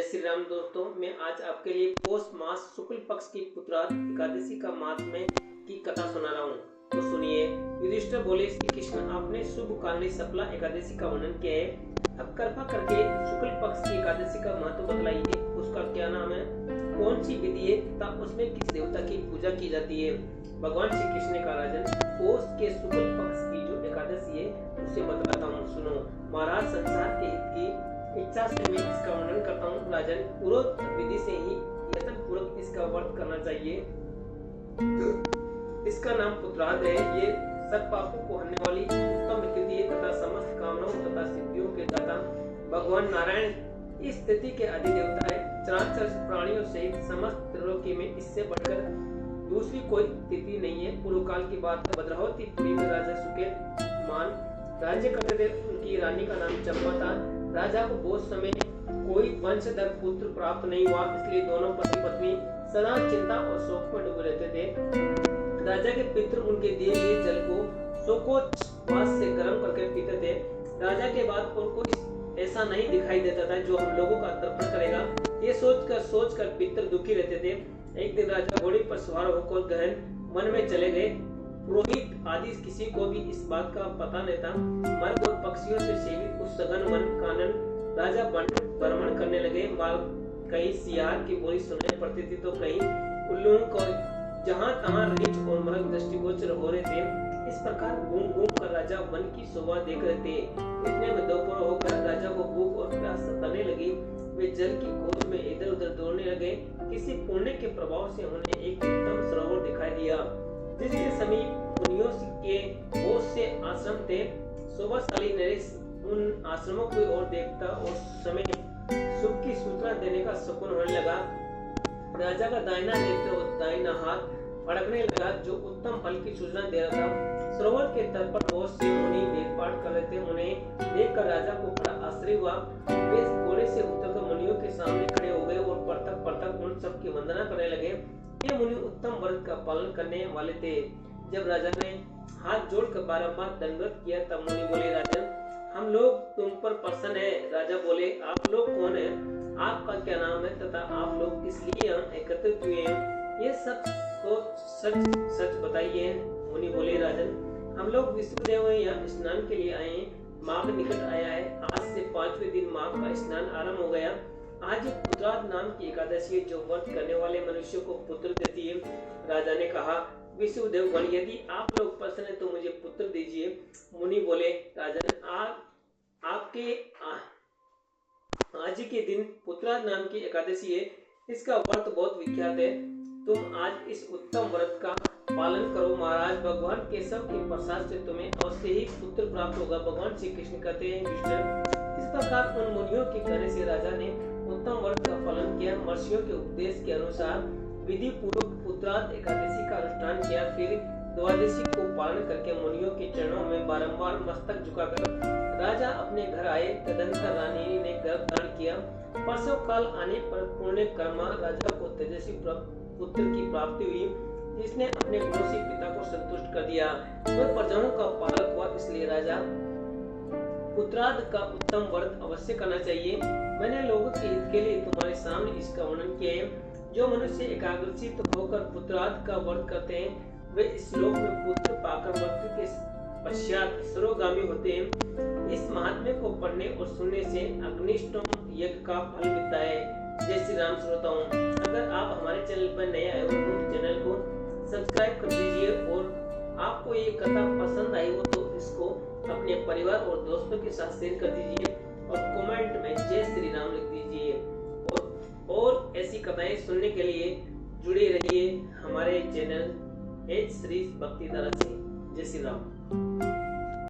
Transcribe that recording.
श्री राम दोस्तों, मैं आज आपके लिए पौष मास शुक्ल पक्ष की पुत्राद एकादशी का महात्म्य की कथा सुना रहा हूँ। तो सुनिए। युधिष्ठिर बोले, श्री कृष्ण, आपने शुभ कालनी सफला एकादशी का वर्णन किया है। अब कृपा करके शुक्ल पक्ष की एकादशी का महत्व बतलाइए। उसका क्या नाम है, कौन सी विधि है तथा उसमें किस देवता की पूजा की जाती है। भगवान श्री कृष्ण ने कहा, राजन, पौष के शुक्ल पक्ष की जो एकादशी है उसे बतलाता हूँ, सुनो। महाराज, संसार के हित की इच्छा से मैं इसका वर्णन करता हूँ। राजन, पूर्वोक्त विधि से ही यत्न पूर्वक इसका व्रत करना चाहिए। इसका नाम पुत्राद है। ये सब पापों को हरने वाली उत्तम विकृति है तथा समस्त कामनाओं तथा सिद्धियों के दाता भगवान नारायण इस तिथि के अधिदेवता है। चराचर प्राणियों सहित समस्त त्रिलोकी में इससे बढ़कर दूसरी कोई तिथि नहीं है। पूर्व काल की बात है। भद्रावतीपुरी में राजा सुकेत मान राज्य करते थे। उनकी रानी का नाम चंपा था। राजा को बहुत समय कोई वंशधर पुत्र प्राप्त नहीं हुआ, इसलिए दोनों पति पत्नी सदा चिंता और शोक में डूबे रहते थे। राजा के पितृ उनके दिए गए जल को शोकोच्छ्वास से गर्म करके पीते थे। राजा के बाद और कोई ऐसा नहीं दिखाई देता था जो हम लोगों का तर्पण करेगा। ये सोचकर पितृ दुखी रहते थे। एक दिन राजा घोड़े पर सवार होकर गहन वन में चले गए। पुरोहित आदि किसी को भी इस बात का पता नहीं था। मर्ग और पक्षियों से सेवित उस सघन वन कानन राजा भ्रमण करने लगे। कहीं सियार की बोली सुनाई पड़ती थी तो कहीं उल्लुओं को जहां तहां रीछ और मृग दृष्टिगोचर हो रहे थे। इस प्रकार घूम घूम कर राजा वन की शोभा देख रहे थे। इतने में दोपहर होकर राजा को भूख और प्यास सताने लगी। वे जल की खोज में इधर उधर दौड़ने लगे। किसी पुण्य के प्रभाव से उन्हें एक उत्तम सरोवर दिखाई दिया, जिसके समीप मुनियों के बहुत से आश्रम थे। शोभाशाली नरेश उन आश्रमों की ओर देखता और समय सुख की सूचना देने का शकुन होने लगा। राजा का दाहिना नेत्र और दाहिना हाथ फड़कने लगा, जो उत्तम फल की सूचना दे रहा था। सरोवर के तट पर बहुत से मुनि वेदपाठ कर रहे थे। उन्हें देखकर राजा को बड़ा आश्चर्य हुआ। वे घोड़े से उतरकर मुनियों के सामने खड़े हो गए और परतक उन सब की वंदना करने लगे। ये मुनि उत्तम व्रत का पालन करने वाले थे। जब राजा ने हाथ जोड़कर बारंबार दंडवत किया तब मुनि बोले, राजन, हम लोग तुम पर प्रसन्न है। राजा बोले, आप लोग कौन है, आपका क्या नाम है तथा आप लोग किस लिए एकत्रित हुए हैं, ये सब तो सच बताइए। मुनि बोले, राजन, हम लोग विष्णुदेव यहाँ स्नान के लिए आए हैं। माघ निकट आया है। आज से 5वें दिन माघ का स्नान आरंभ हो गया। आज पुत्राद नाम की एकादशी जो व्रत करने वाले मनुष्य को पुत्र देती है। राजा ने कहा, विष्णुदेव गण, यदि आप लोग प्रसन्न है तो मुझे पुत्र दीजिए। मुनि बोले, राजन, आपके आज के दिन पुत्राद नाम की एकादशी है। इसका व्रत बहुत विख्यात है। तुम आज इस उत्तम व्रत का पालन करो। महाराज, भगवान केशव के प्रसाद से तुम्हें अवश्य ही पुत्र प्राप्त होगा। भगवान श्री कृष्ण कहते हैं, युधिष्ठिर, इस प्रकार उन मुनियों के कहने से राजा ने उत्तम व्रत का पालन किया। महर्षियों के उपदेश के अनुसार विधि पूर्वक पुत्राद एकादशी का अनुष्ठान किया। फिर द्वादशी को पालन करके मुनियों के चरणों में बारंबार मस्तक झुकाकर राजा अपने घर आए। तदंतर रानी ने गर्भधारण किया। परसों काल आने पर पुण्य कर्मा राजा को तेजस्वी पुत्र की प्राप्ति हुई, जिसने अपने गुणों से पिता को संतुष्ट कर दिया। वह प्रजाओं का पालक हुआ, इसलिए राजा पुत्राद का उत्तम व्रत अवश्य करना चाहिए। मैंने लोगों के हित के लिए तुम्हारे सामने इसका वर्णन किया है। जो मनुष्य एकाग्रचित होकर पुत्राद का व्रत करते हैं वे इस लोक में पुत्र पाकर मृत्यु के पश्चात सरोगामी होते हैं। इस महात्म्य को पढ़ने और सुनने से अग्निष्टोम यज्ञ का फल मिलता है। जय श्री राम श्रोताओं, अगर आप हमारे चैनल पर नए आए हो तो चैनल को सब्सक्राइब कर दीजिए और आपको ये कथा पसंद आई हो तो इसको अपने परिवार और दोस्तों के साथ शेयर कर दीजिए और कमेंट में जय श्री राम लिख दीजिए। और ऐसी कथाएं सुनने के लिए जुड़े रहिए हमारे चैनल एच श्री भक्ति धारा से। जय श्री राम।